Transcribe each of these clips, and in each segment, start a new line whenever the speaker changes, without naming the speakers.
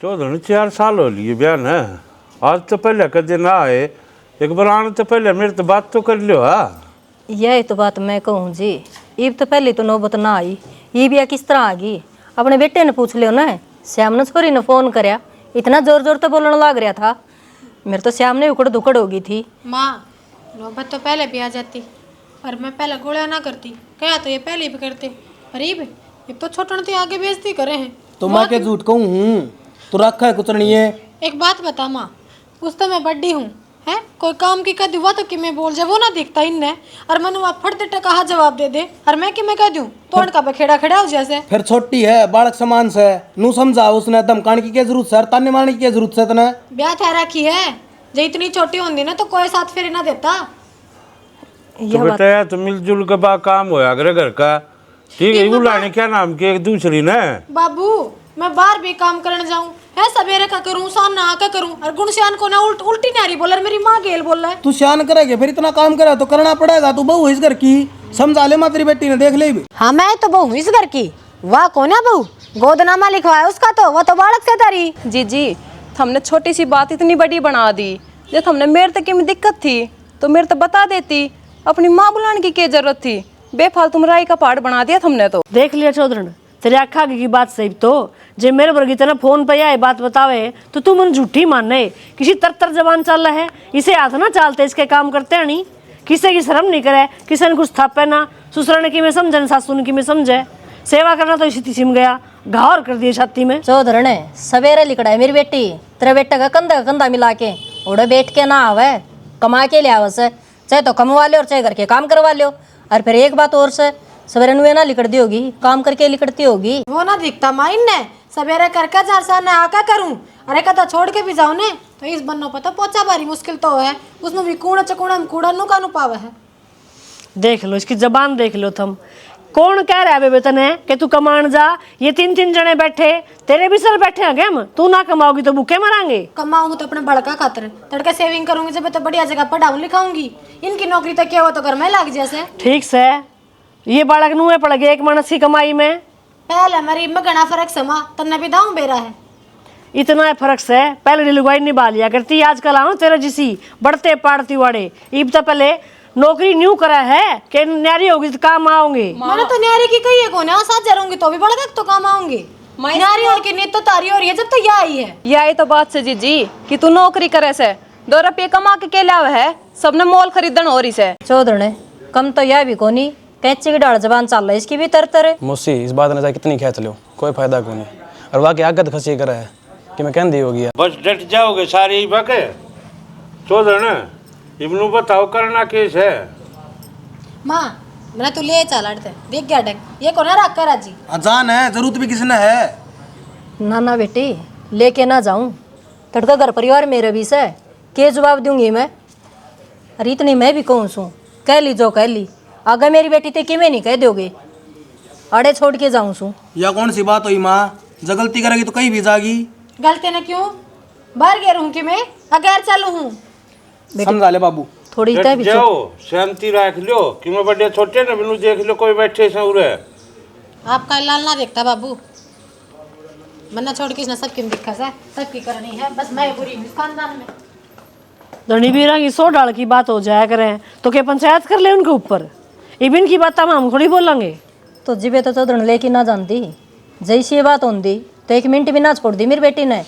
चौधरी 4 साल हो लिए ब्याह ने। आज तो पहले कदे ना आए, एक बार आने तो पहले मेरे तो बात तो कर लियो। हाँ
यही तो बात मैं कहूँ जी, ईब तो पहले तो नौबत ना आई, ये भी किस तरह आ गई। अपने बेटे ने पूछ लियो ना, श्याम ने छोरी ने फोन करया, इतना जोर जोर तो बोलने लग रहा था, मेरे तो श्याम ने उकड़ दुकड़ हो गई थी।
माँ नौबत तो पहले भी आ जाती, पर मैं पहले गोलियां ना करती, क्या तो ये पहले भी करते। गरीब ये तो छोटन थे आगे बेइज्जती करे हैं।
तो माँ के झूठ कहूँ हूँ तो रखा है कुछ नहीं है।
एक बात बता माँ, उस तो मैं बड्डी हूँ है, कोई काम की कह दुआ तो कि मैं बोल जाए वो ना दिखता इनने, और मैंने वहाँ फटते टका जवाब दे दे, और मैं कि मैं कह दूँ तोड़ का बखेड़ा खड़ा हो जैसे।
फिर छोटी है बालक समान से नू समझा, उसने धमकाने की क्या जरूरत है, ताने मारने की क्या जरूरत है तने।
ब्याह ठहरा की है, जो इतनी छोटी होती ना तो कोई साथ फेरे ना देता।
तो बेटा यार तो मिलजुल के बा काम होया करे घर का, ठीक है। बुलाने क्या नाम के एक दूसरी ने।
बाबू मैं बाहर भी काम करने जाऊं है, सवेरे का करूं शान ना का करूं, और गुणश्यान को ना उल्टी नारी बोल, मेरी माँ गेल बोल रहा है।
तू शान करेगा फिर इतना काम करे तो करना पड़ेगा। तू बहू इस घर की, समझा ले माँ तेरी बेटी ने, देख ले भी।
हाँ मैं तो बहू इस घर की, वाह कौन है बहू, गोदनामा लिखवाया उसका तो, वो तो बालक से तारी।
जी हमने छोटी सी बात इतनी बड़ी बना दी। जब हमने मेरे तक में दिक्कत थी तो मेरे तो बता देती, अपनी माँ बुलाने की क्या जरूरत थी, बेफालतू राई का पहाड़ बना दिया तुमने। तो
देख लिया चौधरी, तेरे आखा की बात सही तो, जे मेरे वर्गी तना फोन पे आए बात बतावे तो तू मन झूठी मानने, किसी तरतर जबान चल रहा है, इसे हाथ ना चालते, इसके काम करते हैं नहीं, किसी की शर्म नहीं करे, किसी ने कुछ थापे ना, ससुर ने कि मैं समझे न सासू ने कि मैं समझे, सेवा करना तो इसी सिम गया, घावर कर दिए छाती में।
चौधरी ने सवेरे लिखड़ा है मेरी बेटी, तेरे बेटा का कंधा मिला के उड़े बैठ के ना आवे, कमा के ले आवे से, चाहे तो कमवा ले और चाहे घर के काम करवा लो। और फिर एक बात और से, सवेरे नुए ना लिकड़ती होगी, काम करके लिकड़ती होगी।
वो ना दिखता माँ इनने, सवेरे करके 4 साल ने आका करूं, अरे कदा छोड़ के भी जाओ ने, तो इस बन्नो पता पोचा बारी मुश्किल तो है, उसमें भी कूड़ा चकूड़ा में कूड़ा नु कानू पावे है।
देख लो इसकी जबान, देख लो तुम, कौन कह रहा है बेतन है कि तू कमान जा, ये 3 जने बैठे, तेरे भी सर बैठे हैं हम, तू ना कमाओगी तो भूखे मरांगे।
कमाऊंगी तो अपने बड़का खातर, तड़के सेविंग करूंगी जब तो बढ़िया जगह पढ़ाऊं लिखाऊंगी, इनकी नौकरी तो क्या हो तो घर में लग जैसे।
ठीक से ये बालक नुए पड़ गए एक मानस की कमाई में,
पहले मेरी में घना फर्क समा, तन्ने भी दाऊं बेरा है।
इतना फर्क से पहले लुगाई निभा लिया करती, आजकल आओ तेरे जिसी बढ़ते पाड़ती वाड़े, इब तो पहले नौकरी न्यू करा है कि न्यारी होगी तो काम आओगे।
मैंने तो न्यारी की कही है कौन है, साथ जाऊंगी तो भी बड़ा तक तो काम आऊंगी, न्यारी और की नीत तो तारी हो रही है जब तो यह आई है।
यही तो बात से जी कि तू नौकरी करे से 2 रुपये कमा के लावे है, सबने मोल खरीदन हो रही से।
चौधरी ने कम तो यह भी कोनी, कैंची की डाल जबान चल रहा है, इसकी भी तरतर है।
मुझसे इस बात ने कितनी खेच लो, कोई फायदा को नहीं, और वाकई आगत खसी करा है कि मैं कहन दी होगी।
बस डट जाओगे सारे ही बाके। चौधरी ने इबनू बताओ करना केस है।
माँ मैंने तू ले चल अड़ते देख गया डंग, ये कौन है रखा राजी।
अजान है, जरूरत भी किसने है।
ना ना बेटी लेके ना जाऊं, तड़का घर परिवार मेरे भी से, के जवाब दूंगी मैं। अरे इतनी मैं भी कहूँ सू, कह ली जो कह ली, अगर मेरी बेटी ते कि मैं नहीं कह दोगे, अड़े छोड़ के जाऊँ सू।
या कौन सी बात हुई माँ, जब गलती करेगी तो कहीं भी जागी।
गलती ने क्यों बाहर गया रहूं कि मैं अगर चालू हूँ।
समझा ले बाबू,
थोड़ी
डट जाओ, शांति रख लो कि मैं बड़े छोटे ने बिनु देख लो कोई बैठे से उरे।
आपका लाल ना देखता बाबू, मन्ना छोड़ के इसने सबकी दिखा सा, सबकी करनी है, बस मैं बुरी हूँ इस खानदान में।
धनी बीरा की 100 डाल की बात हो जाया करें तो क्या पंचायत कर ले उनके ऊपर, इबिन की बात हम थोड़ी बोलेंगे।
तो जिबे तो चौधरी लेके ना जानती, जैसी ये बात होती तो 1 मिनट भी ना छोड़ दी मेरी बेटी ने।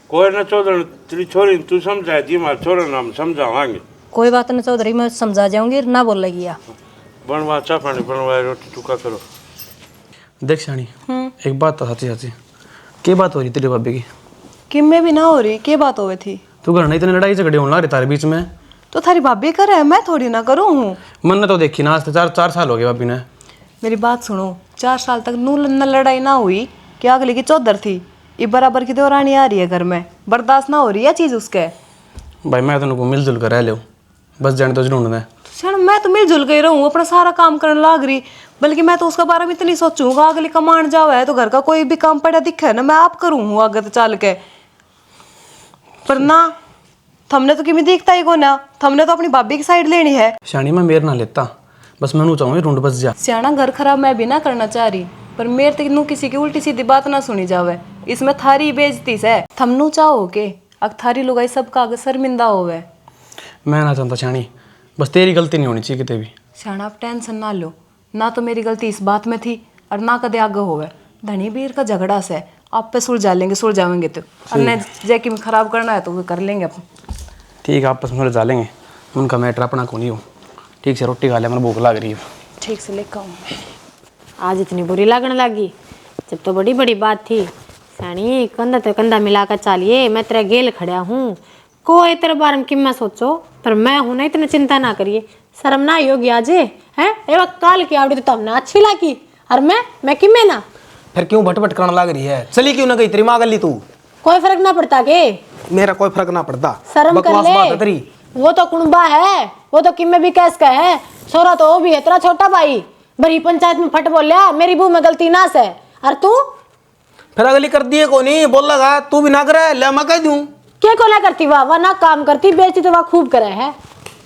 कोई ना चौधरी तेरी छोरी तू समझा दी, हमारे छोरा नाम समझावांगे।
कोई बात नहीं चौधरी, मैं समझा जाऊंगी, ना बोलेगी। या
बनवा चा पानी बनवाए, रोटी टुका करो।
देख शानी, एक बात तो सच्ची क्या बात हो रही तेरी भाभी की?
कि मैं भी ना हो रही, क्या बात होवे थी?
तू घर नहीं इतने लड़ाई झगड़े होने रही तारे बीच में,
तो थारी भाभी करे है, मैं थोड़ी ना करूँ हूँ।
मन ने तो देखी ना, आज से 4 साल हो गए भाभी ने।
मेरी बात सुनो, 4 साल तक नू लड़ाई ना हुई, क्या अगली की चौधर थी, ये बराबर की दौरानी आ रही है घर में, बर्दाश्त ना हो रही है चीज उसके।
भाई मैं तो मिलजुल कर रह लो, बस जाने तो जरूर है।
मैं तो मिलजुल के रहूँ, अपना सारा काम करने लाग रही, बल्कि मैं तो उसके बारे में इतनी सोचूंगा, अगली कमांड जाओ है तो घर का कोई भी काम पड़ा दिखे ना मैं आप करूँ आगे तो चल के, पर ना थमने तो किमें देखता ही को ना, थमने तो अपनी भाभी की साइड लेनी है।
शानी मैं मेर ना लेता, बस मैं चाहूँगी ढूंढ बस जा।
सियाना घर खराब मैं भी ना करना चाह रही, पर मेरे तक नू किसी की उल्टी सीधी बात ना सुनी जावे, इसमें थारी बेइज्जती से थमनू चाहो के अग थारी लुगाई सबका आगे शर्मिंदा होवे।
मैं ना चाहता छानी, बस तेरी गलती नहीं होनी चाहिए कितने भी।
श्याणा आप टेंशन ना लो, ना तो मेरी गलती इस बात में थी और ना कदे आगे होवे। धनी बीर का झगड़ा से आप पे सुलझा लेंगे, सुलझावेंगे तो अन्य जैकी में खराब करना है तो वो कर लेंगे अपन।
ठीक है, आपस में सुलझा लेंगे, उनका मैटर अपना को नहीं हो। ठीक से रोटी खा ले, मैंने भूख लग रही है।
ठीक से लेकर आऊँ।
आज इतनी बुरी लगने लगी, जब तो बड़ी बड़ी बात थी। सैनी कंधा तो कंधा मिलाकर चालिए, मैं तेरा गेल खड़ा हूँ, कोई तेरे बारे में कि मैं सोचो, पर मैं हूं ना, इतनी चिंता ना करिए। शर्म ना योगी आज है ए काल की आवड़ी तो हमने अच्छी लगी, और मैं कि मैं ना
फिर क्यों भटभट करने लग रही है? चली क्यों ना गई तेरी माँ गली? तू
कोई फर्क ना पड़ता के?
मेरा कोई फर्क ना पड़ता,
शर्म कर
बकवास बात है
ले।
तेरी।
वो तो कुणबा है, वो तो किम्मे भी कैस का है, छोरा तो वो भी है तेरा छोटा भाई। बड़ी पंचायत में फट बोलिया मेरी बहू में गलती ना से, और तू
फिर अगली कर दिए को नहीं बोल लगा, तू भी ना करे ले मैं कह दूं।
क्या को ना करती वाह ना काम करती, बेचती तो वाह खूब करे है।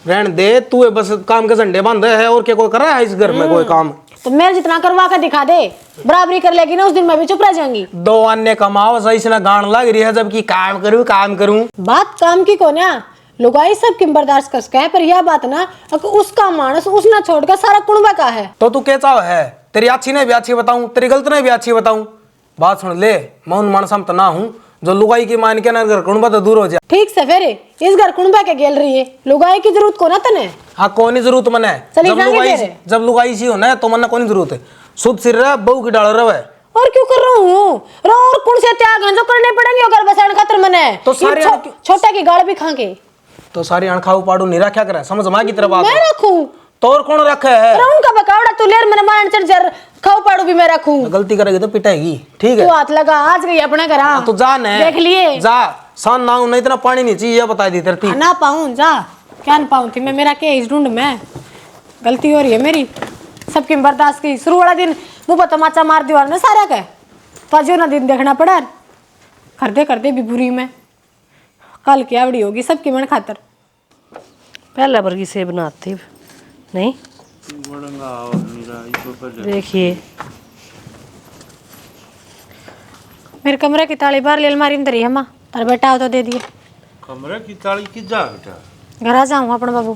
रहन दे, तू बस काम के झंडे बांधे है, और क्या कोई कर रहा है इस घर में कोई काम?
तो मेरे जितना करवा कर दिखा दे, बराबरी कर लेगी ना, उस दिन मैं भी चुप रह जाऊंगी।
दो अन्य कमाओ सही से ना गान लग रही है, जबकि काम करूं।
बात काम की को ना, लुगाई सब की बर्दाश्त कर सके है, पर यह बात ना उसका मानस उसना छोड़कर सारा कुणबा का है।
तो तू क्या चाव है? तेरी अच्छी नहीं भी अच्छी बताऊं, तेरी गलत नहीं भी अच्छी बताऊं? बात सुन ले, मैं उन मानसम तो ना हूं जो लुगाई की मान के ना घर कुणबा तो दूर हो जाए।
ठीक से फेरे इस घर कुणबा के गेल रही है, लुगाई की जरूरत को ना तने।
हाँ कौन ही जरूरत मने? जब लुगाई सी हो ना तो मना कौन जरूरत है? शुद्ध सिर रहा बहू की डाल रहा है।
और क्यों कर रहा हूँ और कौन से त्याग हैं जो करने पड़ेंगे अगर बसाने खातर मने?
तो सारे
छोटा की गाड़ भी खाके
तो सारी अणखाऊ पाड़ू नहीं रखा करे, समझ माँ की तरफ बात।
मैं रखूं
तो और कौन रखे है?
उनका बकावड़ा तू लेर मैंने मान चढ़ जर खाऊ पाड़ू भी मैं रखूं।
गलती करेगी तो पिटाएगी, ठीक है?
तू हाथ लगा आज गई अपने घर।
तो जा न,
देख लिए
जा सान ना नहीं, इतना पानी नहीं चाहिए, बता दी धरती
ना पाऊं जा क्या ना पाऊं थी मैं, मेरा केस ढूंढ में गलती हो रही है मेरी सबकी बर्दाश्त की। शुरू वाला दिन मुंह पर तमाचा मार दीवार में सारा कह तो जो ना दिन देखना पड़ा, कर दे भी बुरी में कल की आवड़ी होगी सबकी मन खातर।
पहले वर्गी से बनाती नहीं, देखिए
मेरे कमरे की ताली बाहर ले अलमारी में धरी है माँ, तार बेटा हो तो दे दिए।
कमरे की ताली की जा बेटा
घर आ जाऊँ अपने बाबू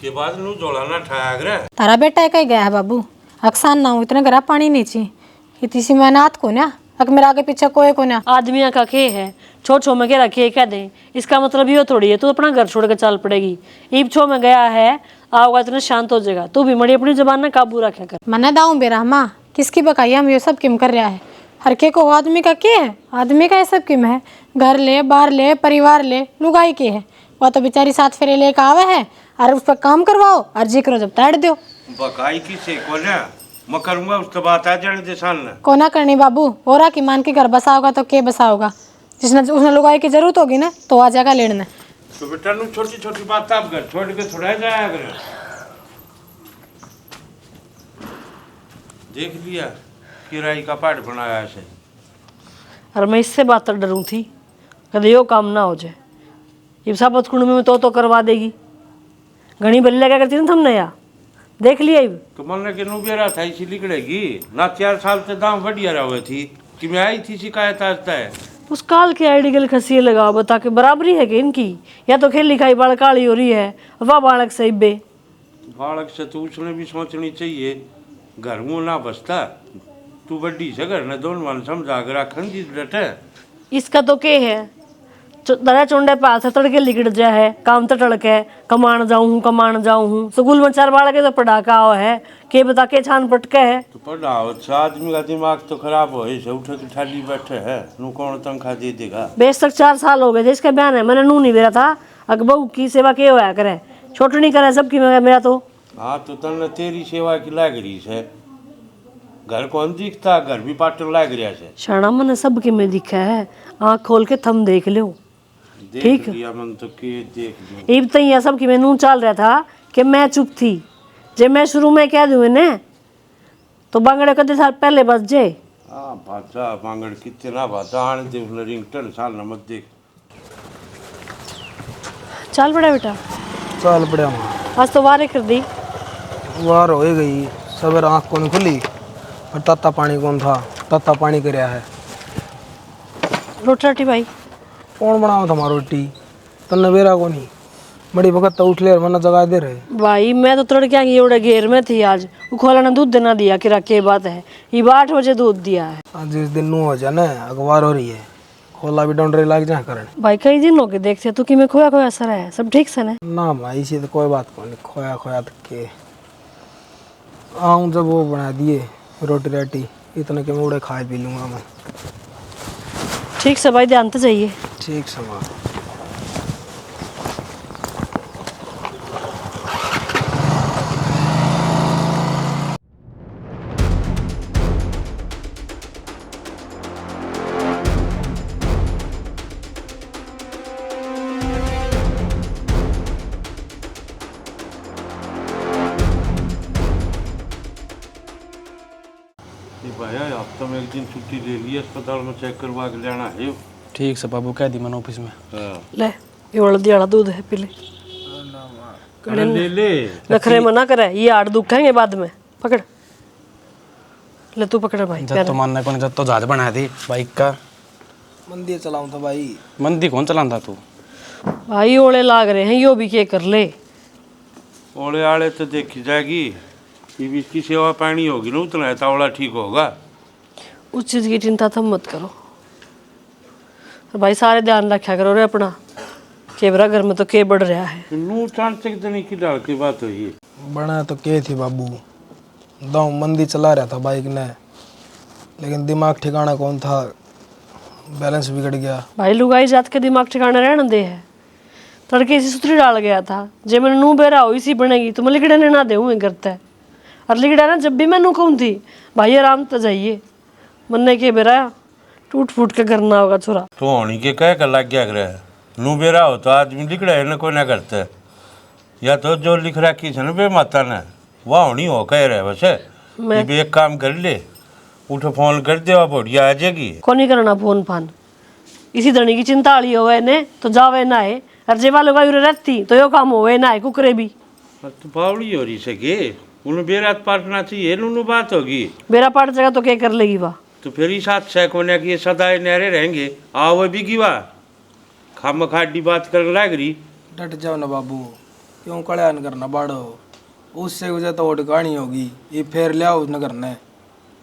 के बाद नु जोड़ाना ठाया करे।
तारा बेटा कहीं गया है बाबू, अक्सान ना हूँ इतने घर पानी नहीं चाहिए, इतनी सी मेहनत को ना अक मेरा आगे पीछे कोई को ना।
आदमिया का खे है, छो में कह रखे कह दे, इसका मतलब ये थोड़ी है तू अपना घर छोड़ के चल पड़ेगी। ईब छो में गया है आओगा इतना शांत हो जाएगा, तू भी मड़ी अपनी जबान ना काबू रखा कर।
मना दाऊं बेरा माँ किसकी बकाई हम ये सब किम कर रहा है, हर के को आदमी का क्या है, आदमी का ये सब किम है, घर ले बाहर ले परिवार ले लुगाई की है, वह तो बेचारी साथ फेरे लेकर आवे है और उस पर काम करवाओ और जी करो जब ताड़ दो।
बकाई की से को ना मैं करूंगा उसके बाद आ जाने दे साल ना
को ना करनी बाबू, हो रहा कि मान के घर बसाओगा तो के बसाओगा, जिसने उसने लुगाई की जरूरत होगी ना तो आ जाएगा लेने।
तो बेटा नु छोटी छोटी बात आप घर छोड़ के थोड़ा जाया करे। देख लिया किराए का पाठ बनाया है।
और मैं इससे बात तर डरूँ थी कदे यो काम ना हो जाए, ये साबत कुंड में तो करवा देगी, घनी बल्ली लगा करती ना हमने या देख लिया।
तो मन के नु बेरा था इसी निकलेगी ना, 4 साल से दाम बढ़िया रहे थी कि मैं आई थी शिकायत आता है।
उस काल के आईडी गल खसी लगाओ बता के बराबरी है कि इनकी, या तो खेल लिखाई बाल काली हो रही है वाह बालक सही बे।
बालक से तो उसने भी सोचनी चाहिए, घर में ना बसता तू बड्डी से घर ने दोनों मन समझा कर रखन जी डटे।
इसका तो के है दादा चुंडे पे हाथ तड़के लिकड़ जा है, काम तो टड़के कमान जाऊँ हूँ स्कूल में 4 बालक तो पढ़ाका हो है के बता के छान पटके है।
तो पढ़ाओ अच्छा आदमी का दिमाग तो खराब हो से उठे तो ठाली बैठे है नू कौन तनख्वाह दे देगा।
बेस तक 4 साल हो गए थे इसका बयान है, मैंने नू नहीं बेरा था अग बहू की सेवा के होया करे छोटनी करे सबकी मेरा तो।
हाँ तो तने तेरी सेवा की लाग रही है, घर कौन दिखता घर भी पाटन लाग रहा है।
शाना मैंने सबके में दिखा है, आँख खोल के थम देख लो ठीक
लिया मन तो के देख लो।
इब तक यह सब कि मैं नू चल रहा था कि मैं चुप थी, जब मैं शुरू में कह दूँ ने तो बांगड़े कदे साल पहले बस जे।
हाँ बाजा बांगड़ कितना बाजा आने दे रिंगटन साल न मत देख।
चल बड़ा बेटा
चल पड़ा
आज तो वारे कर दी,
वार हो गई सवेर आँख को नहीं खुली, पर तत्ता पानी कौन था, तत्ता पानी करया है।
रोटी राटी भाई
कौन बनाओ था रोटी, तन्ने बेरा को नहीं बड़ी वक्त तो उठ ले वरना जगा दे रहे।
भाई मैं तो तड़के की एवढे घेर में थी आज, वो खोला ने दूध देना दिया कि रखे बात है, ये 8 बजे दूध दिया है।
आज इस दिन नू हो जाए ना, अखबार हो रही है, खोला भी डोंडरे लग जाए करने।
भाई कई दिन हो गए देखते तू कि मैं खोया खोया सर है, सब ठीक से ना?
ना भाई इसी तो कोई बात को नहीं, खोया खोया तक के आऊँ जब वो बना दिए रोटी राटी इतने के मुड़े खाए पी लूँगा मैं।
ठीक से भाई ध्यान तो चाहिए।
ठीक समा।
भाई हफ्ता में एक दिन छुट्टी ले ली, अस्पताल में चेक करवा के लेना है।
ठीक से बाबू कह दी मैंने ऑफिस में।
ले ये वाला दियाड़ा दूध है पी ले।
अरे ले ले,
नखरे में ना करे, ये 8 दुखेंगे बाद में। पकड़ ले, तू पकड़ भाई।
जब तो मानने को नहीं, जब तो जहाज बनाया थी बाइक का।
मंदिर चलाऊँ था भाई।
मंदी कौन चलाता तू?
भाई ओले लाग रहे हैं, यो भी क्या कर ले।
ओले आले तो देखी जाएगी, ये भी इसकी सेवा पानी होगी ना, उतना है तावड़ा ठीक होगा।
उस चीज़ की चिंता तुम मत करो। और भाई सारे ध्यान रखा करो रे अपना, केबरा घर में तो के बढ़ रहा है।
नू चांचक दनी की डाल की बात हुई।
बना तो के थी बाबू, दाऊ मंदी चला रहा था बाइक ने, लेकिन दिमाग ठिकाना कौन था, बैलेंस बिगड़ गया।
भाई लुगाई जात के दिमाग ठिकाने रहने दे है। तड़के इसी सुतरी डाल गया था, जे मैंने नू बेरा हो इसी बनेगी तो मैं लिगड़े ने ना देऊँ करता है। और लिगड़ा ना जब भी मैं नू कहूँ थी भाई आराम तो जाइए, मन्ने के बेरा टूट फूट के करना होगा छोरा।
तो होनी के कह कर लग गया करे, नू बेरा हो तो आदमी लिख रहे ना, कोई ना करते, या तो जो लिख रखी है ना बे माता ने वह होनी हो कह रहे बस। ये भी एक काम कर ले, उठो फोन कर दे, अब बढ़िया आ जाएगी।
कौन नहीं करना फोन फान, इसी धनी की चिंता आली होवे ने तो जावे ना है, और जेवा लोग रहती तो यो काम होवे ना है कुकरे भी।
तो बावड़ी हो रही सके, उन्हें बेरात पाटना चाहिए, उन्हें बात होगी।
बेरा पाट जगह तो क्या कर लेगी वाह।
तो फिर ही साथ सैक होने की सदाए नहरे रहेंगे, आओ वो भी की वाह खाम खाडी बात करने लग रही।
डट जाओ ना बाबू, क्यों कल्याण करना बाड़ो, उससे वजह तो वो कहानी होगी, ये फेर लिया उसने करना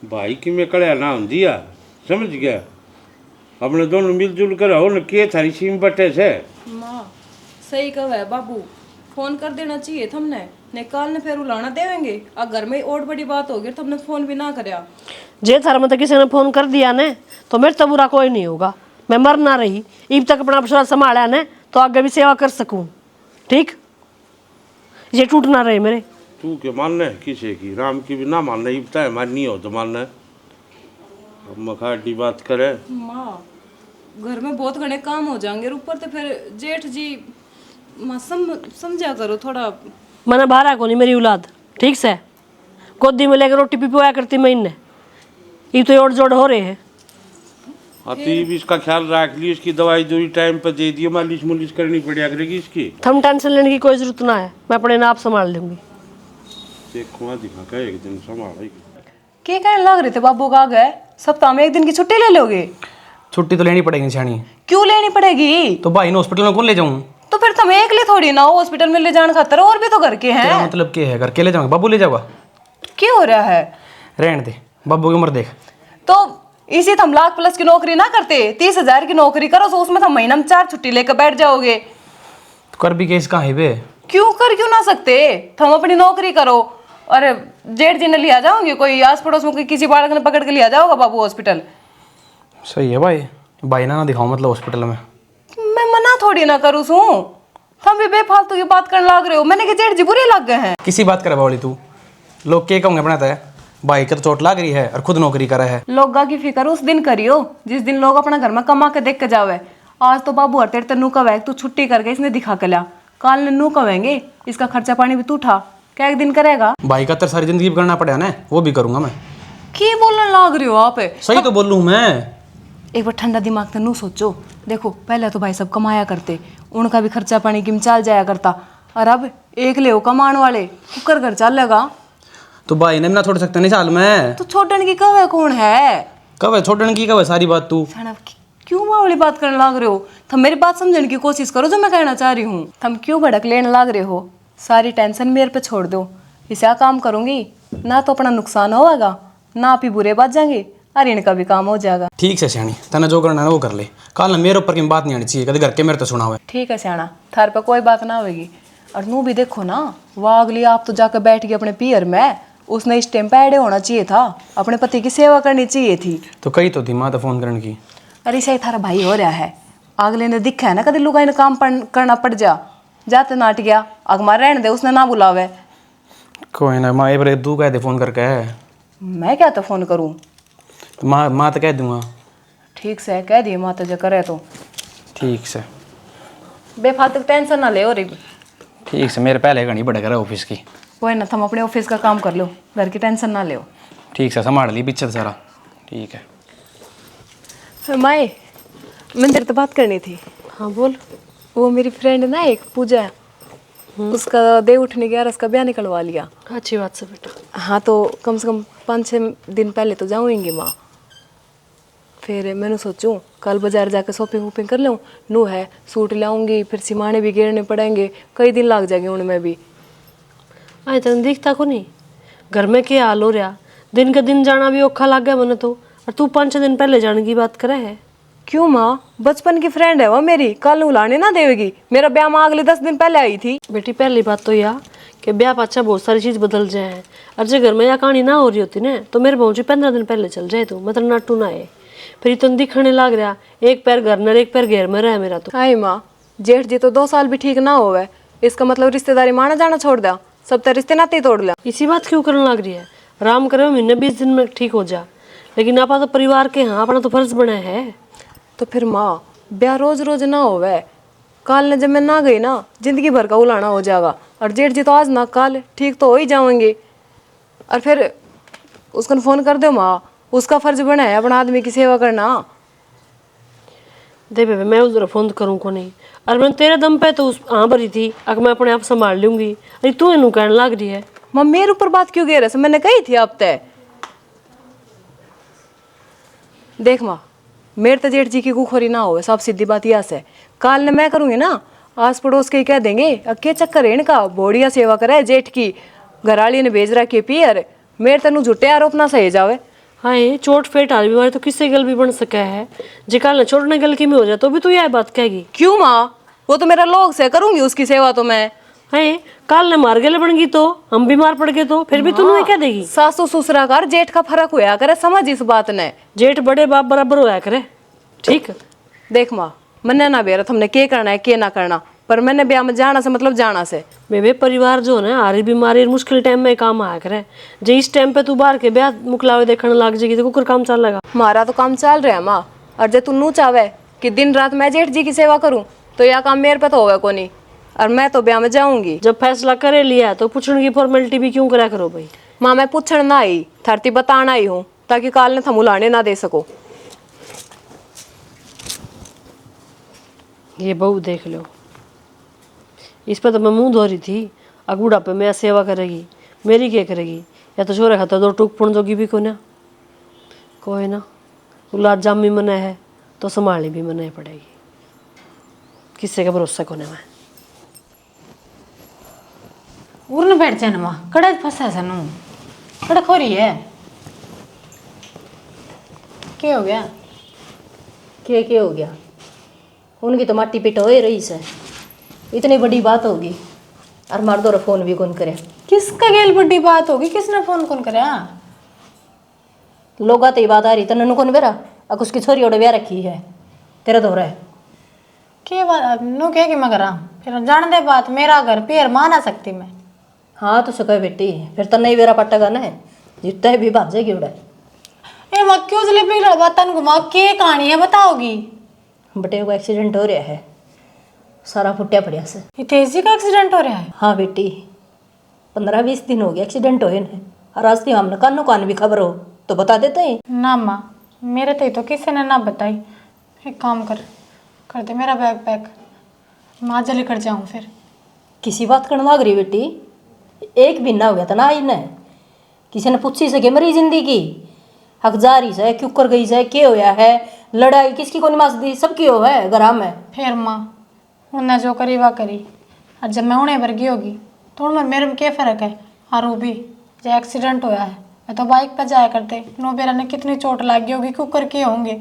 भाई कि मैं कड़िया ना हूँ दिया, समझ गया। अपने दोनों मिलजुल कर हो न के थारी सीम बटे से।
माँ सही कहा है बाबू, फोन कर देना चाहिए थमने, ने काल ने फिर उलाना देवेंगे। अब घर में और बड़ी बात होगी तो हमने फोन भी ना करया।
जे थार में तो किसी ने फोन कर दिया ने तो मेरे तो बुरा कोई नहीं होगा, मैं मर ना रही, इब तक अपना अपना संभाला ने तो आगे भी सेवा कर सकूं। ठीक, ये टूट ना रहे मेरे।
तू के मानना है किसे की, राम की भी ना मानना, इब तक माननी हो तो मानना है। अब मखाडी बात करे।
माँ घर में बहुत घने काम हो जाएंगे, ऊपर तो फिर जेठ जी माँ समझा करो थोड़ा।
मैंने बाहर को नहीं मेरी औलाद, ठीक से गोदी में लेकर रोटी पिपवाया करती मैं इनने, ये तो जोड़ जोड़ हो रहे हैं।
हाँ तो ये भी इसका ख्याल रख ली, इसकी दवाई दूरी टाइम पर दे दियो, मालिश मुलिश करनी पड़ेगा करेगी इसकी।
थम टेंशन लेने की कोई जरूरत ना है, मैं अपने आप संभाल लूंगी।
देखो दिखा कर एक दिन संभाल।
क्या कहने लग रहे थे बाबू का गए, सप्ताह में 1 दिन की छुट्टी ले लोगे?
छुट्टी तो लेनी पड़ेगी निशानी।
क्यों लेनी पड़ेगी?
तो भाई ने हॉस्पिटल में कौन ले जाऊँ?
तो फिर तुम एक ले थोड़ी ना हो हॉस्पिटल में ले जाने खातर, और भी तो घर के हैं।
तेरा मतलब क्या है, घर के ले जाऊंगा? बाबू ले जाऊंगा?
क्या हो रहा है?
रहने दे, बाबू की उम्र देख।
तो इसी तुम लाख प्लस की नौकरी ना करते, 30,000 की नौकरी करो तो उसमें तुम महीना में 4 छुट्टी लेकर बैठ जाओगे।
तो कर भी केस कहाँ है बे?
क्यों ना सकते, तुम अपनी नौकरी करो। अरे जेठ जी ने लिया जाओगे, कोई आस पड़ोस में किसी बालक ने पकड़ के लिया जाओगा बाबू हॉस्पिटल।
सही है भाई ना दिखाओ मतलब हॉस्पिटल में।
मैं मना थोड़ी ना करूँ सू, तुम भी बेफालतू की बात करने लग रहे हो। मैंने कि जेठ जी बुरे लग गए हैं।
किसी बात करे बावली तू, लोग क्या कहोगे बनाता है, भाई का तो चोट लग रही है और खुद नौकरी कर रहा है।
लोगा की फिक्र उस दिन करियो जिस दिन लोग अपना घर में कमा के देख के जावे। आज तो बाबू हर तेरे नू कवे तू छुट्टी करके इसने दिखा के ला, काल ने नू कहेंगे इसका खर्चा पानी भी तू उठा, क्या एक दिन करेगा?
भाई का तेरे सारी जिंदगी करना पड़ेगा ना, वो भी करूंगा मैं।
की बोलने लग रहे हो आप?
सही तो बोल लूँ मैं।
एक बार ठंडा दिमाग से नू सोचो, देखो पहले तो भाई सब कमाया करते, उनका भी खर्चा पानी किम चल जाया करता, और अब एक ले हो कमाने वाले, कुकर घर चलेगा।
तो भाई ने ना छोड़ सकते नहीं साल में।
तो छोड़ने की कब है कौन है?
कब है छोड़ने की, कब है सारी बात तू।
साना, क्यों माँ वाली बात करने लग रहे हो? तुम मेरी बात समझने की कोशिश करो जो मैं कहना चाह रही हूँ। तुम क्यों भड़क लेने लग रहे हो? सारी टेंशन मेरे पे छोड़ दो। इसे काम करूंगी ना तो अपना नुकसान होगा ना आप ही बुरे बच जाएंगे और इनका भी काम हो जाएगा।
ठीक से सियाणी, तने जो करना है वो कर ले। कल ना मेरे ऊपर की बात नहीं आनी चाहिए, कभी घर के मेरे तो सुना हुआ है।
ठीक है सियाना, थार पे कोई बात ना होगी। और नू भी देखो ना, वो अगली आप तो जाकर बैठ गई अपने पियर में। उसने इस टाइम पे ऐडे होना चाहिए था, अपने पति की सेवा करनी चाहिए थी।
तो कही तो थी माँ तो फोन करने की।
अरे सही थारा भाई हो रहा है, अगले ने दिखा है ना कभी लुगाई ने काम करना पड़ जाते नाट गया अगमार रहने दे, उसने ना बुलावे।
कोई ना माँ, एक बार तू कह दे फोन करके।
मैं क्या तो फोन करूं?
तो माँ तो कह दूंगा।
ठीक से कह दिए माता जो करे तो।
ठीक से,
बेफालतू टेंशन ना ले। और
ठीक से, मेरे पहले घनी बढ़ कर ऑफिस की।
कोई ना, तुम अपने ऑफिस का काम कर लो, घर की टेंशन ना ले।
ठीक से संभाल ली पीछे सारा। ठीक है।
माए, मैं तेरे तो बात करनी थी।
हाँ बोल।
वो मेरी फ्रेंड ना एक पूजा, उसका दे उठने गया, उसका ब्याह निकलवा लिया।
अच्छी बात से बेटा।
हाँ तो कम से कम 5-6 दिन पहले तो जाऊँगी माँ। फिर मैंने सोचूं कल बाजार जाकर शॉपिंग वॉपिंग कर लूँ। नू है सूट लाऊंगी, फिर सिमाने भी घेरने पड़ेंगे, कई दिन लग जाएंगे उनमें भी।
आए तेन दिखता को नहीं घर में क्या हाल हो रहा, दिन के दिन जाना भी औखा लग गया मैंने तो। और तू 5 दिन पहले जाने की बात करे है।
क्यों माँ, बचपन की फ्रेंड है वो मेरी, कल उलाने ना देगी। मेरा ब्याह माँ अगले 10 दिन पहले आई थी।
बेटी पहली बात तो यह कि ब्याह पाछा बहुत सारी चीज़ बदल जाए हैं। और जो घर में यह कहानी ना हो रही होती ना तो मेरे पहुंची 15 दिन पहले चल जाए तो मतलब नाटू ना आए। फिर तो दिखने लग रहा एक पैर घर में एक पैर घेर में रहा मेरा तो।
हाय माँ, जेठ जी तो 2 साल भी ठीक ना होवे, इसका मतलब रिश्तेदारी माना जाना छोड़ दिया, सब तो रिश्ते नाते तोड़ लिया।
इसी बात क्यों करने लग रही है? आराम करे महीने 20 दिन में ठीक हो जा, लेकिन आपा तो परिवार के हाँ अपना तो फर्ज बना है।
तो फिर माँ ब्याह रोज रोज ना होवे, कल ने जब मैं ना गई ना जिंदगी भर का उलाना हो जाएगा। और जेठ जी तो आज ना कल ठीक तो हो ही जाएंगे। और फिर उसको फोन कर दो माँ, उसका फर्ज बना है अपना आदमी की सेवा करना।
दे बेबे मैं उधर फोन करूँ को नहीं, और मैं तेरे दम पे तो उस हाँ भरी थी अगर मैं अपने आप संभाल लूंगी। अरे तू इनू कहने लग रही है।
माँ मेरे ऊपर बात क्यों गिर रहा? मैंने कही थी अब तय। देख माँ, मेरे तो जेठ जी की कुखोरी ना हो, सब सीधी बात यह से। काल ने मैं करूँगी ना, आस पड़ोस के ही कह देंगे अक्के चक्कर है इनका, बोड़िया सेवा करे जेठ की, घराली ने भेज रखी पियर। मेरे तनु झूठे आरोप ना सही जावे।
हाँ ये चोट फेट हाल बीमारी तो किससे गल भी बन सका है। जिकाल न छोड़ने गल की में हो जाए तो भी तू यह बात कहेगी।
क्यों माँ, वो तो मेरा लोग से करूंगी उसकी सेवा तो मैं।
है काल ने मार गले बन गई तो हम बीमार पड़ गए तो फिर भी तू नहीं कह देगी।
सासू ससुरा कर जेठ का फर्क होया करे, समझ इस बात ने।
जेठ बड़े बाप बराबर होया करे। ठीक
देख माँ, मन्ने ना बेरा हमने के करना है के ना करना, पर मैंने ब्याह में जाना से मतलब जाना से।
बेबे परिवार जो है ना हारी बीमारी मुश्किल टाइम में काम आया करे। जे इस टाइम पे तू बाहर के ब्याह मुकलावे देखने लग जाएगी तो कुकर काम चल लेगा।
हमारा तो काम चल रहा है माँ, और जे तू नू चाहे कि दिन रात मैं जेठ जी की सेवा करूँ तो यह काम मेरे पे तो होगा को नहीं, और मैं तो ब्याह में जाऊंगी।
जब फैसला करे लिया तो पूछने की फॉर्मेलिटी भी क्यों करा करो भाई।
माँ मैं पूछण ना आई, थरती बताना आई हूँ ताकि काल ने थम उलाने ना दे सको।
ये बहू देख लो, इस पर तो मैं मुंह धो रही थी। अगूढ़ा पे मेरा सेवा करेगी, मेरी क्या करेगी? या तो छोरे खाता दो टूक पुण जोगी भी को ना कोई ना। औलाद जामी मना है तो संभालनी भी मना पड़ेगी, किससे का भरोसा कोने में।
उड़ने बैठ जाए ना माँ, कड़ा फंसा सनू कड़क हो रही है। क्या हो गया?
के हो गया? उनकी तो माटी पिट हो ही रही से, इतनी बड़ी बात होगी और मार दो फोन भी कौन करे।
किसका गेल बड़ी बात होगी? किसने फोन कौन करे?
लोग आते ही बात आ रही तनु कौन बेरा अक उसकी छोरी ओडे ब्याह रखी है तेरा दो रहा है।
के बात नो क्या कि मैं करा? फिर जान दे बात, मेरा घर पियर माना सकती मैं।
हाँ तो सको बेटी, फिर तो नहीं बेरा पट्टा गाना है जितना भी भाग जाएगी उड़ा।
ए माँ क्यों जलेबी बातन घुमा, के कहानी है बताओगी?
बटे को एक्सीडेंट हो रहा है, सारा फुटिया पड़िया से।
ये तेजी का एक्सीडेंट हो रहा है?
हाँ बेटी, 15-20 दिन हो गए एक्सीडेंट हुए न, और आज थी हमने कानों कान भी खबर हो तो बता देते हैं
ना माँ, मेरे तो किसी ने ना बताई। एक काम कर दे मेरा बैग पैक, माँ जल्दी कर जाऊँ फिर।
किसी बात करने लग रही बेटी, एक महीना हो गया था ना आई ने, किसी ने पूछी सके मेरी जिंदगी हकजारी से क्यों कर गई से क्या होया है लड़ाई किसकी कोनी मासदी सबकी हो है घर में।
फिर माँ उन्हें जो करी वह करी और जब मैं उन्हें वर्गी होगी तो उनमें मेरे में क्या फ़र्क है। और वो भी जो एक्सीडेंट होया है मैं तो बाइक पर जाया करते नोबेरा ने कितनी चोट लगी होगी क्यों करके होंगे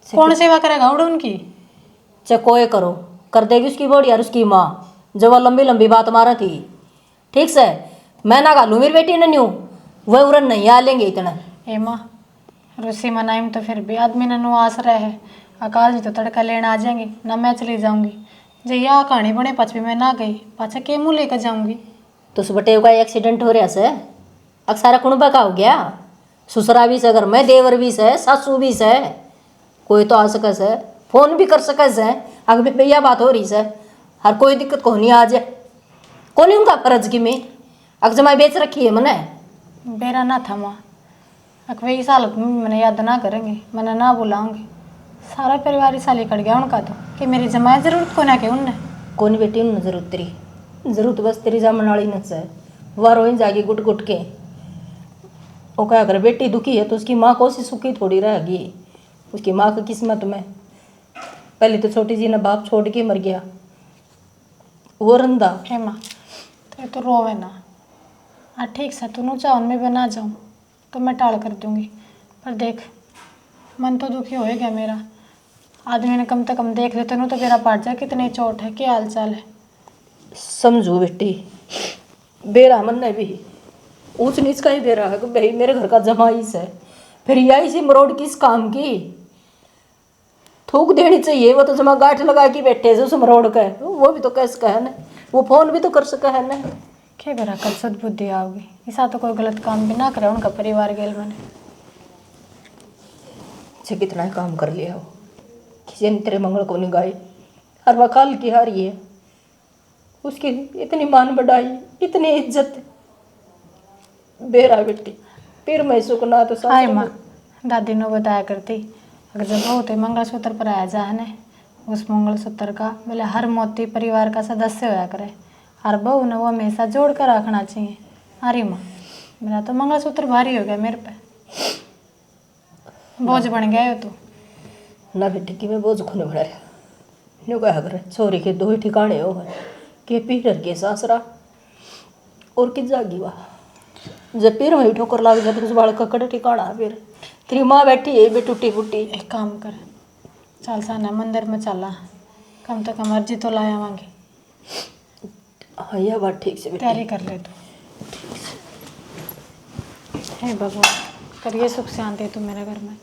कौन सेवा करेगा उड़ उनकी।
चे कोई करो कर देगी उसकी बॉडी और उसकी माँ जब वह लंबी लंबी बात मारा थी ठीक से मैं ना गालू मेरी बेटी ने न्यू वह उड़न नहीं आ लेंगे इतना।
ए माँ रूसी मनाई तो फिर भी आदमी ने नु आस रहे है अकाल जी तो तड़का लेने आ जाएंगे ना मैं चली जाऊंगी जे यह कहानी बने पाछ भी मैं ना गई पाछा के मुँह लेकर जाऊंगी।
तो उस बटे का एक्सीडेंट हो रहा से अब सारा कुणबा का हो गया ससुरा भी से घर में देवर भी से सासू भी से कोई तो आ सके से फोन भी कर सके से अगर भैया बात हो रही से हर कोई दिक्कत को नहीं आ जाए कौन उनका फर्ज की में अगर जमा बेच रखी है मैंने
बेरा ना था माँ अकवे इस हालत में मैंने याद ना करेंगे मैंने ना बुलाऊंगी सारा परिवार इस साल खड़ गया उनका तो कि मेरी जमाए जरूरत को ना के उनने
कौन बेटी उन जरूरत तेरी जरूरत बस तेरी जामन वाली न से वह रोई जागी गुट गुट के वो क्या अगर बेटी दुखी है तो उसकी माँ को सी सुखी थोड़ी रहेगी उसकी माँ की किस्मत में पहले तो छोटी जी ने बाप छोड़ के मर गया वो रंदा।
हे माँ तो रोवे ना हाँ ठीक से तू चाहो मैं भी ना जाऊँ तो मैं टाल कर दूंगी पर देख मन तो दुखी होएगा मेरा आदमी ने कम से कम देख ले तो मेरा पाट जाए कितनी चोट है क्या हाल चाल है।
समझो बेटी बेरा मन ने भी ऊंच नीच का ही दे रहा है कि भाई मेरे घर का जमाई से फिर यही सी मरोड़ किस काम की थूक देनी चाहिए वो तो जमा गांठ लगा के बैठे से उस मरोड़ का वो भी तो कैसे का है ना वो फोन भी तो कर सका है ना
क्या बेरा कल सदबुद्धि आओगी ऐसा तो कोई गलत काम भी ना करे उनका परिवार गेल मैंने
से कितना ही काम कर लिया हो किसी ने तेरे मंगल को नहीं गाई हर वकाल की हारी है उसकी इतनी मान बढ़ाई इतनी इज्जत बेरा बेटी फिर मैं सुखना तो
हाय माँ दादी ने बताया करती अगर जब बहुत ही मंगलसूत्र पर आया जा है उस मंगलसूत्र का बोले हर मोती परिवार का सदस्य होया करे और बहू ने वो हमेशा जोड़ कर रखना चाहिए। अरे माँ मेरा तो मंगलसूत्र भारी हो गया मेरे पे बोझ बन गया है तो
ना बेटी की मैं बोझ खुने बना रहा न्यू क्या कर छोरी के दो ही ठिकाने हो के पीटर के सासरा और कि जागी वाह जब पीर वही ठोकर लाग जाती उस बालक का कड़े ठिकाना फिर तेरी माँ बैठी है बे टूटी फूटी।
एक काम कर चल साना मंदिर में चला कम से कम अर्जी तो लाया आवांगे।
हाँ यह बात ठीक से
तैयारी कर ले तू। हे भगवान करिए सुख शांति तू मेरे घर में।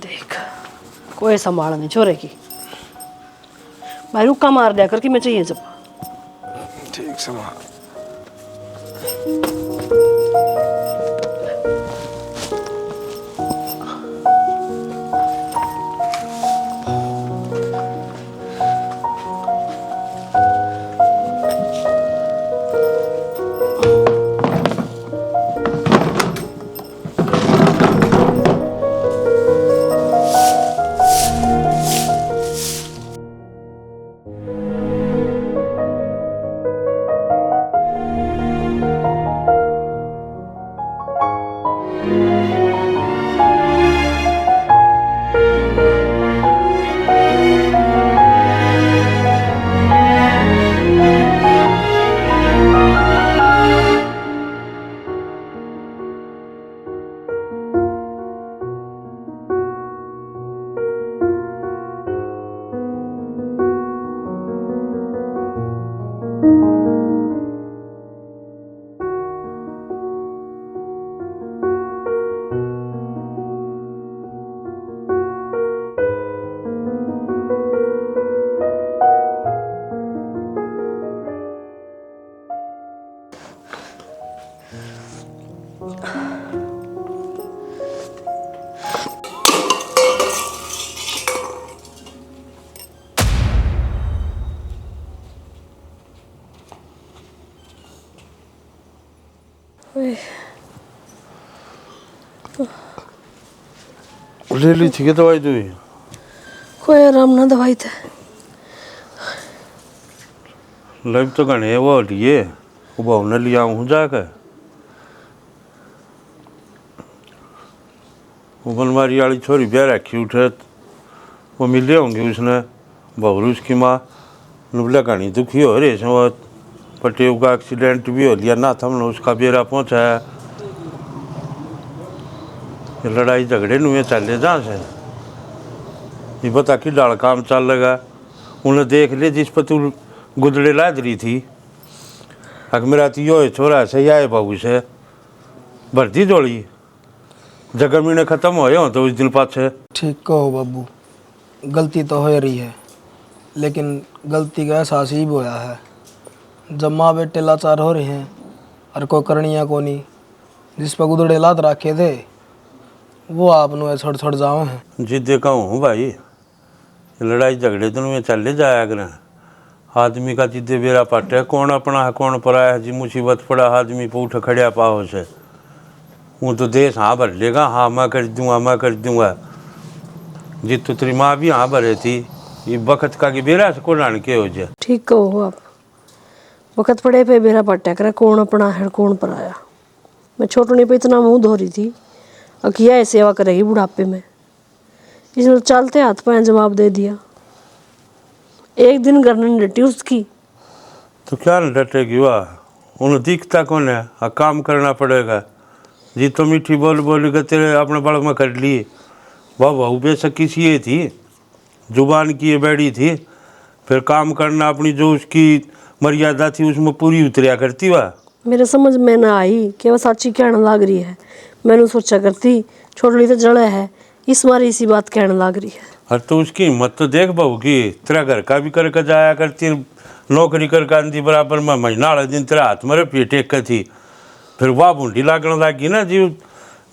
देख कोई संभाल नहीं छोरे की भाई रुका मार दिया कर कि मैं चाहिए जब
ठीक से माँ
ले ली थी क्या दवाई तुई
कोई आराम ना दवाई थे
लग तो गणे वो लिए वो बहु ने लिया हूँ जाकर वो बनवारी वाली छोरी ब्याह रखी उठे वो मिले होंगे उसने बबरू उसकी माँ नुबला कहानी दुखी हो रही है वो पटेव का एक्सीडेंट भी हो लिया ना था हमने उसका बेरा पहुँचाया लड़ाई झगड़े नुए चले जहाँ से ये बता कि डाल काम चल लगा उन्हें देख ले जिस पर तू गुदड़े लाद रही थी अगर मेरा तो यो छोरा सही आए बाबू से भर्ती जोड़ी जगह महीने ख़त्म हो तो उस दिन पाछे
ठीक कहो बाबू, गलती तो हो रही है लेकिन गलती का एहसास ही होया है जब माँ बेटे लाचार हो रहे हैं और कोई करनिया को नहीं जिस पर गुदड़े लाद रखे थे वो आपने छोड़ छोड़ जाओ हैं।
जिद्दे का हूँ भाई लड़ाई झगड़े तो में चले जाया करें आदमी का जिद्दे बेरा पट है कौन अपना है कौन पराया है जी मुसीबत पड़ा आदमी पे उठ खड़िया पाओ से वो तो देश हाँ भर लेगा हाँ मैं कर दूंगा जित तो तेरी माँ भी हाँ भरे थी ये वक्त का कि बेरा से कौन आन के हो जाए।
ठीक कहो आप, वक्त पड़े पे बेरा पट्टा करे कौन अपना है कौन पराया। मैं छोटनी पे इतना मुंह धो रही थी और किया है सेवा करेगी बुढ़ापे में, इसने चलते हाथ पाए जवाब दे दिया। एक दिन घर ने डटी उसकी
तो क्या न डटेगी वाह उन्हें दिखता कौन है काम करना पड़ेगा जी तो मीठी बोल के तेरे अपने बड़ में कर लिए वाह बहू बेशक किसी ये थी जुबान की ये बैठी थी फिर काम करना अपनी जो उसकी मर्यादा थी उसमें पूरी उतरिया करती वाह।
मेरे समझ में ना आई कि वह साची कहने लाग रही है। मैंने सोचा करती छोटली तो जड़ा है इस बार इसी बात कहने लाग रही है।
अरे तो उसकी हिम्मत तो देख बहू की तेरा घर का भी करके जाया करती नौकरी करके आती बराबर में महीना वाले दिन तेरा हाथ में पेट टेक कर थी फिर वाह बूंढी लागने लगी ना जी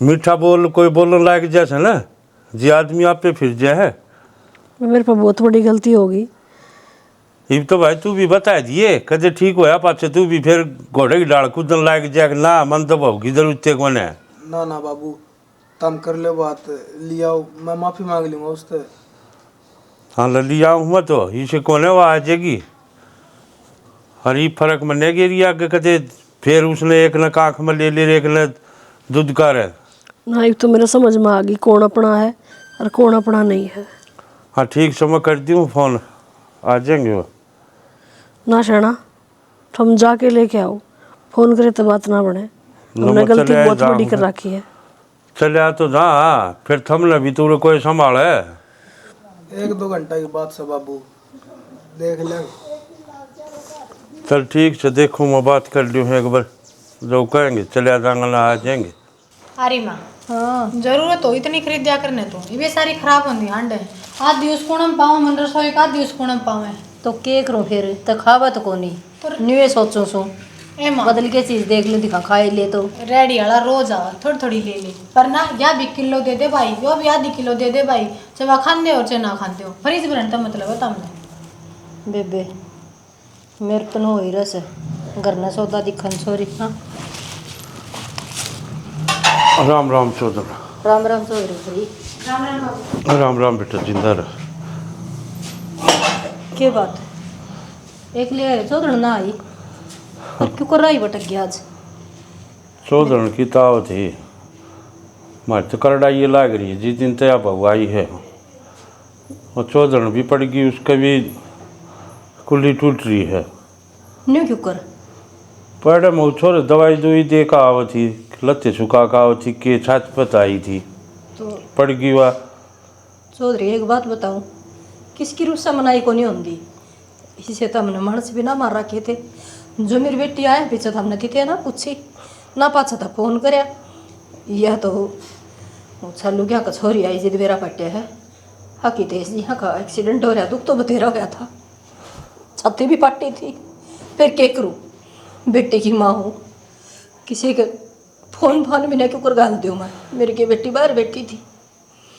मीठा बोल कोई बोलने लायक जैसे ना जी आदमी आप पे फिर जाए है।
मेरे पर बहुत बड़ी गलती होगी।
ये तो भाई तू भी बता दिए कदे ठीक होया पाछे तू भी फिर घोड़े की डाल कूदन लायक जाए ना मन तो बहू की जरूरत कौन है।
ना ना बाबू तम कर ले बात लिया मैं माफ़ी मांग लूँगा उससे।
हाँ लिया हूँ मैं तो इसे कौन है वो आ जाएगी और ये फर्क मने गिरी आगे कदे फिर उसने एक न काख में ले एक न दूध का है।
ना एक तो मेरा समझ में आ गई कौन अपना है और कौन अपना नहीं है।
हाँ ठीक समय कर दी हूँ फोन आ जाएंगे वो।
ना शाना तुम जाके लेके आओ फोन करे तो बात ना बने हमने गलती बहुत बड़ी कर रखी है।
चले आ तो जा फिर थमने भी तू कोई संभाल है
1-2 घंटा की बात से बाबू देख लेंगे।
चल ठीक से देखो मैं बात कर लूँ एक बार जो कहेंगे चले आ जाएंगे ना आ जाएंगे।
अरे माँ हाँ जरूरत हो इतनी खरीद जा करने तो ये सारी खराब होंगी हांडे आध दिवस कोणम पाऊँ मन रसोई का आध दिवस कोणम पाऊँ
तो के करूँ फिर तो खावा तो कोनी न्यूए सोचो सो
ए माँ
बदल के चीज देख लो दिखा खाए ले तो
रेडी वाला रोज आवा थोड़ी थोड़ी ले ले पर ना या भी किलो दे दे भाई वो भी आधी किलो दे दे भाई चाहे खाते हो चाहे ना खाते हो फ्रिज भरने का मतलब है तुमने
बेबे मेरे तो हो ही रस घर ना सौदा दिखन छोरी। हाँ
राम राम चौधर
राम राम सो भाई
राम राम बेटा जिंदा रह।
के बात एक ले चौधर ना आई और क्यों कर रही भटक गया आज।
चौधर की ताव थी मार तो करड़ा ये लाग रही है जिस दिन तया बहू आई है और चौधर भी पड़ गई उसका भी कुल्ली टूट रही है।
न्यू क्यों कर
पड़े मैं छोर दवाई दुई दे का आव थी लत्ते सुखा का आव थी के छात पत आई थी
तो
पड़ गई वह।
चौधरी एक बात बताऊं किसकी रुस्सा मनाई को नहीं होती इसे तो हमने मर्स भी ना मार रखे थे जो मेरी बेटी आए पीछे तो हमने थी ना पूछी ना पाछा था फोन करया यह तो छालू क्या कछोरी आई जिद मेरा पट्टे है हकी तेज यहाँ का एक्सीडेंट हो रहा दुख तो बतेरा गया था छाती भी पट्टी थी फिर के करूँ बेटे की माँ हूँ किसी के फोन फोन भी नहीं क्यों कर गाल दूँ मैं मेरी की बेटी बाहर बैठी थी।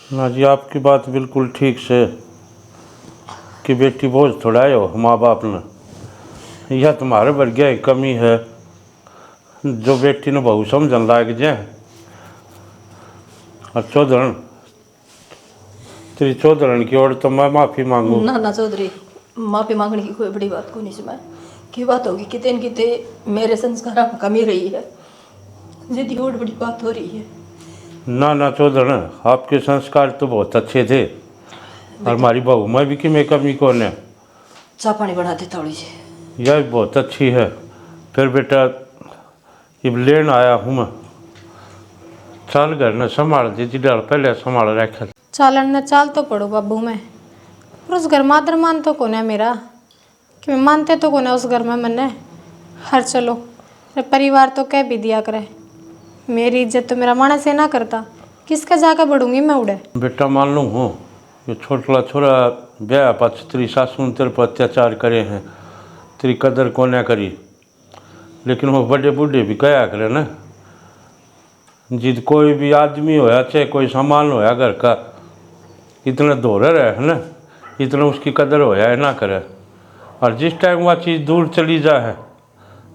ना जी आपकी बात बिल्कुल ठीक से कि बेटी बोझ थोड़ा हो माँ बाप ने यह तुम्हारे वर्ग की कमी है जो बेटी ने बहु समझन लाग जाए। और चौधरन तेरी चौधरन की ओर तो मैं माफ़ी मांगू।
ना ना चौधरी माफ़ी मांगने की कोई बड़ी बात को नहीं सुना की बात होगी कितने न कितने मेरे संस्कार में कमी रही है जितनी और बड़ी बात हो रही है
ना ना चौधर, आपके संस्कार तो बहुत अच्छे थे और हमारी बहू में भी कि मैं कमी कौन है।
चाय पानी बना दे थोड़ी सी।
यह भी बहुत अच्छी है। फिर बेटा ये लेन आया हूँ मैं, चल घर ने संभाल दीजिए, डर पहले संभाल रखा।
चालन न चाल तो पड़ो बाबू मैं, पर उस घर मादर मान तो कौन है मेरा, कि मैं मानते तो कौन है उस घर में मैंने। हर चलो मेरा परिवार तो कह भी दिया करे, मेरी इज्जत तो मेरा मानस से ना करता, किसका जाकर बढ़ूंगी मैं उड़े।
बेटा मान लूँ हूँ ये छोटला छोरा ब्याह पाछ तेरी सासू ने तेरे पर अत्याचार करे हैं, तेरी कदर कोने करी, लेकिन वो बड़े बूढ़े भी कया करे ना, जिद कोई भी आदमी होया चाहे कोई सामान होया घर का, इतना दौरे रहे है ना, इतना उसकी कदर होया है ना करे। और जिस टाइम वह चीज़ दूर चली जा है,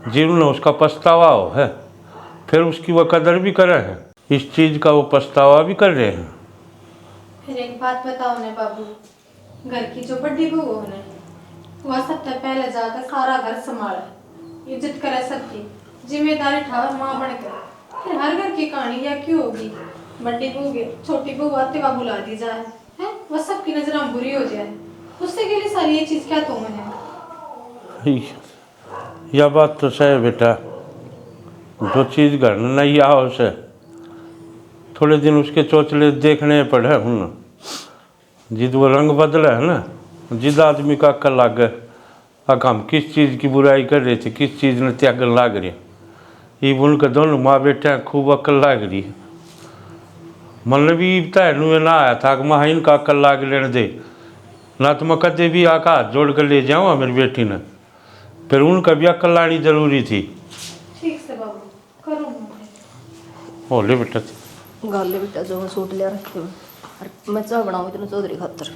जीवन में उसका पछतावा हो है, फिर उसकी वह कदर भी करे हैं, इस चीज़ का वो पछतावा भी कर रहे हैं।
फिर एक बात बताओ ने बाबू, घर की जो बड़ी बहू है वह सबसे पहले जाकर सारा घर संभाले, इज्जत करे सबकी, जिम्मेदारी उठावे माँ बनकर। फिर हर घर की कहानी यह क्यों होगी, बड़ी बहू के छोटी बहू आते वह बुला दी जाए है, वह सबकी नजर में बुरी हो जाए, उससे के लिए सारी ये चीज क्या तुम है।
यह बात तो सही है बेटा, जो चीज़ घर में नहीं आओ उसे थोड़े दिन उसके चोचले देखने पड़े हूँ, जिद वो रंग बदला है ना, जिद आदमी का अक्ल लाग गए, हम किस चीज़ की बुराई कर रहे थे, किस चीज़ ने त्यागन लाग रही, ये उनके दोनों माँ बेटे खूब अक्ल लाग रही है। मन भी तैनू ना आया था कि माँ इनका अक्ल लाग लेने दे, ना तो मैं कदे भी आका हाथ जोड़ कर ले जाऊँ मेरी बेटी ने, फिर उनका भी अक्ल लानी जरूरी थी।
ठीक से बाबू करो
हो ले बेटा
गाले बेटा जो मैं सूट लिया रखे हुए, और मैं चाय बनाऊँ इतना चौधरी खातर।